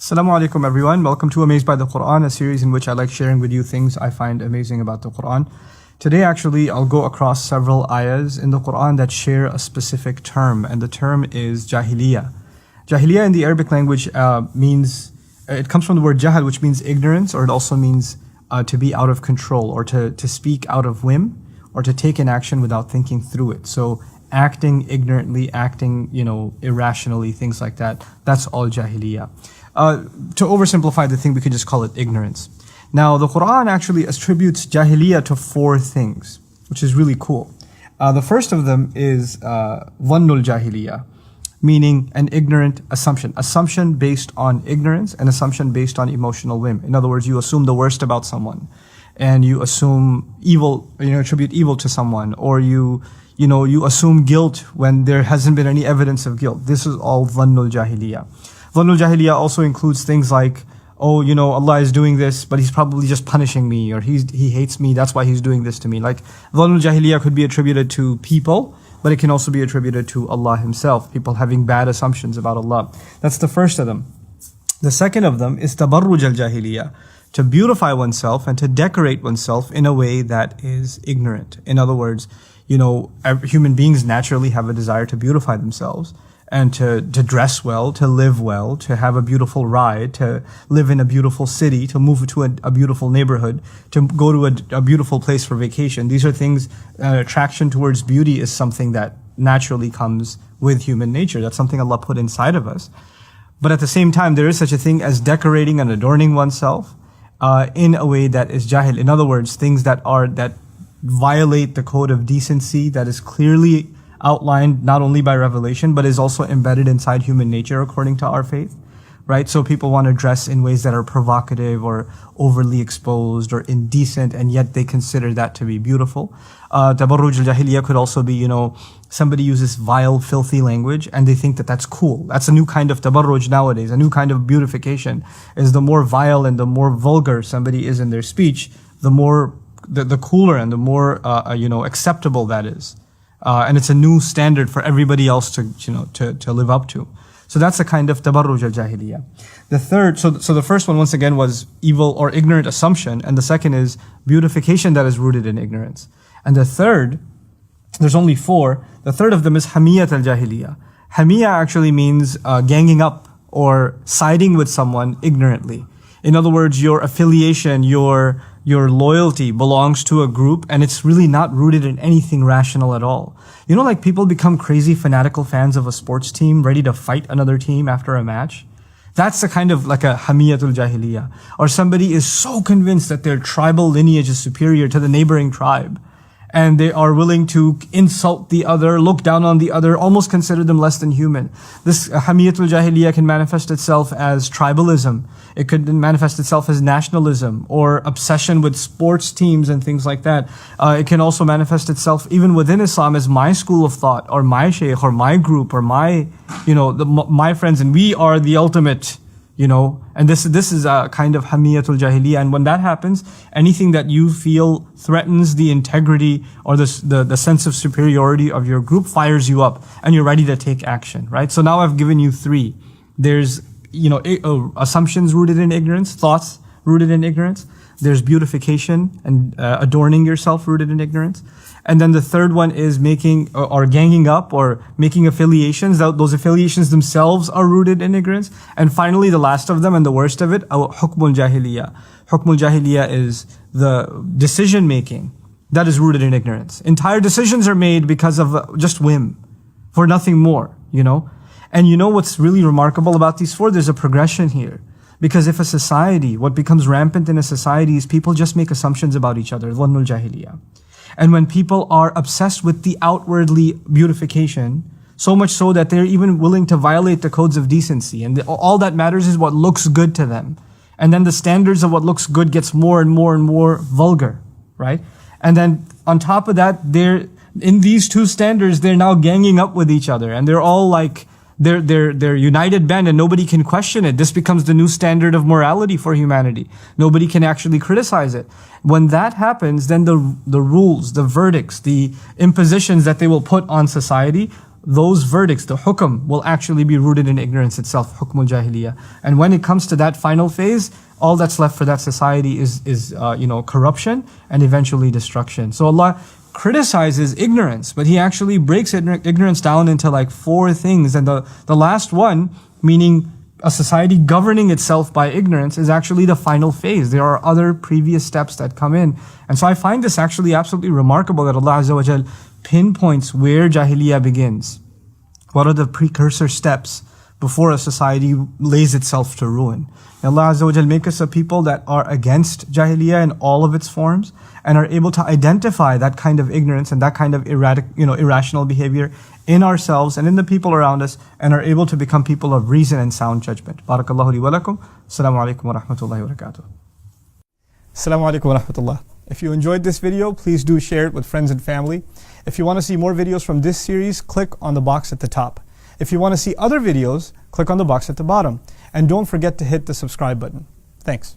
Assalamu alaikum everyone. Welcome to Amazed by the Quran, a series in which I like sharing with you things I find amazing about the Quran. Today actually I'll go across several ayahs in the Quran that share a specific term, and the term is jahiliyyah. Jahiliyyah in the Arabic language it comes from the word jahal, which means ignorance, or it also means to be out of control, or to speak out of whim, or to take an action without thinking through it. So acting ignorantly, acting, irrationally, things like that, that's all jahiliyyah. To oversimplify the thing, we could just call it ignorance. Now, the Quran actually attributes jahiliyyah to four things, which is really cool. The first of them is dhannul jahiliyyah, meaning an ignorant assumption. Assumption based on ignorance, and assumption based on emotional whim. In other words, you assume the worst about someone, and you assume evil, attribute evil to someone, or you assume guilt when there hasn't been any evidence of guilt. This is all dhannul jahiliyyah. Dhannul jahiliyyah also includes things like, Allah is doing this, but He's probably just punishing me, or He hates me, that's why He's doing this to me. Like, dhannul jahiliyyah could be attributed to people, but it can also be attributed to Allah Himself, people having bad assumptions about Allah. That's the first of them. The second of them is tabarruj al-jahiliyyah, to beautify oneself and to decorate oneself in a way that is ignorant. In other words, human beings naturally have a desire to beautify themselves, and to dress well, to live well, to have a beautiful ride, to live in a beautiful city, to move to a beautiful neighborhood, to go to a beautiful place for vacation. These are things, attraction towards beauty is something that naturally comes with human nature. That's something Allah put inside of us. But at the same time, there is such a thing as decorating and adorning oneself in a way that is jahil. In other words, things that violate the code of decency, that is clearly outlined not only by revelation, but is also embedded inside human nature according to our faith, right? So people want to dress in ways that are provocative or overly exposed or indecent, and yet they consider that to be beautiful. Tabarruj al-jahiliyyah could also be, somebody uses vile, filthy language and they think that that's cool. That's a new kind of tabarruj nowadays. A new kind of beautification is the more vile and the more vulgar somebody is in their speech, the cooler and the more, acceptable that is. And it's a new standard for everybody else to live up to. So that's a kind of tabarruj al-jahiliyyah. The third, so the first one once again was evil or ignorant assumption, and the second is beautification that is rooted in ignorance. And the third, there's only four. The third of them is hamiyat al-jahiliyyah. Hamiyya actually means ganging up or siding with someone ignorantly. In other words, your affiliation, your loyalty belongs to a group, and it's really not rooted in anything rational at all. Like people become crazy fanatical fans of a sports team, ready to fight another team after a match. That's a kind of like a hamiyatul jahiliyyah. Or somebody is so convinced that their tribal lineage is superior to the neighboring tribe, and they are willing to insult the other, look down on the other, almost consider them less than human. This hamiyatul jahiliyyah can manifest itself as tribalism. It could manifest itself as nationalism or obsession with sports teams and things like that. It can also manifest itself even within Islam as my school of thought, or my shaykh, or my group, or my friends, and we are the ultimate. And this is a kind of hamiyatul jahiliyyah. And when that happens, anything that you feel threatens the integrity or the sense of superiority of your group fires you up, and you're ready to take action, right? So now I've given you three. There's, assumptions rooted in ignorance, thoughts rooted in ignorance. There's beautification and adorning yourself rooted in ignorance. And then the third one is making or ganging up or making affiliations. Those affiliations themselves are rooted in ignorance. And finally, the last of them and the worst of it, hukmul jahiliyyah. Hukmul jahiliyyah is the decision making that is rooted in ignorance. Entire decisions are made because of just whim, for nothing more, And what's really remarkable about these four? There's a progression here. Because if a society, what becomes rampant in a society is people just make assumptions about each other, dhannul jahiliyyah. And when people are obsessed with the outwardly beautification, so much so that they're even willing to violate the codes of decency, and all that matters is what looks good to them. And then the standards of what looks good gets more and more and more vulgar, right? And then on top of that, in these two standards, they're now ganging up with each other, and they're all like, they're united band, and nobody can question it. This becomes the new standard of morality for humanity. Nobody can actually criticize it. When that happens, then the rules, the verdicts, the impositions that they will put on society those verdicts, the hukm, will actually be rooted in ignorance itself, hukmul jahiliyyah. And when it comes to that final phase, all that's left for that society is corruption and eventually destruction. So Allah criticizes ignorance, but He actually breaks ignorance down into like 4 things. And the last one, meaning a society governing itself by ignorance, is actually the final phase. There are other previous steps that come in. And so I find this actually absolutely remarkable that Allah Azza wa Jal pinpoints where Jahiliyyah begins. What are the precursor steps before a society lays itself to ruin? Allah Azza wa Jal make us a people that are against Jahiliyyah in all of its forms and are able to identify that kind of ignorance and that kind of irrational behavior in ourselves and in the people around us, and are able to become people of reason and sound judgment. Barakallahu li wa lakum. Assalamu alaikum wa rahmatullahi wa barakatuh. Assalamu alaikum wa rahmatullah. If you enjoyed this video, please do share it with friends and family. If you want to see more videos from this series, click on the box at the top. If you want to see other videos, click on the box at the bottom. And don't forget to hit the subscribe button. Thanks.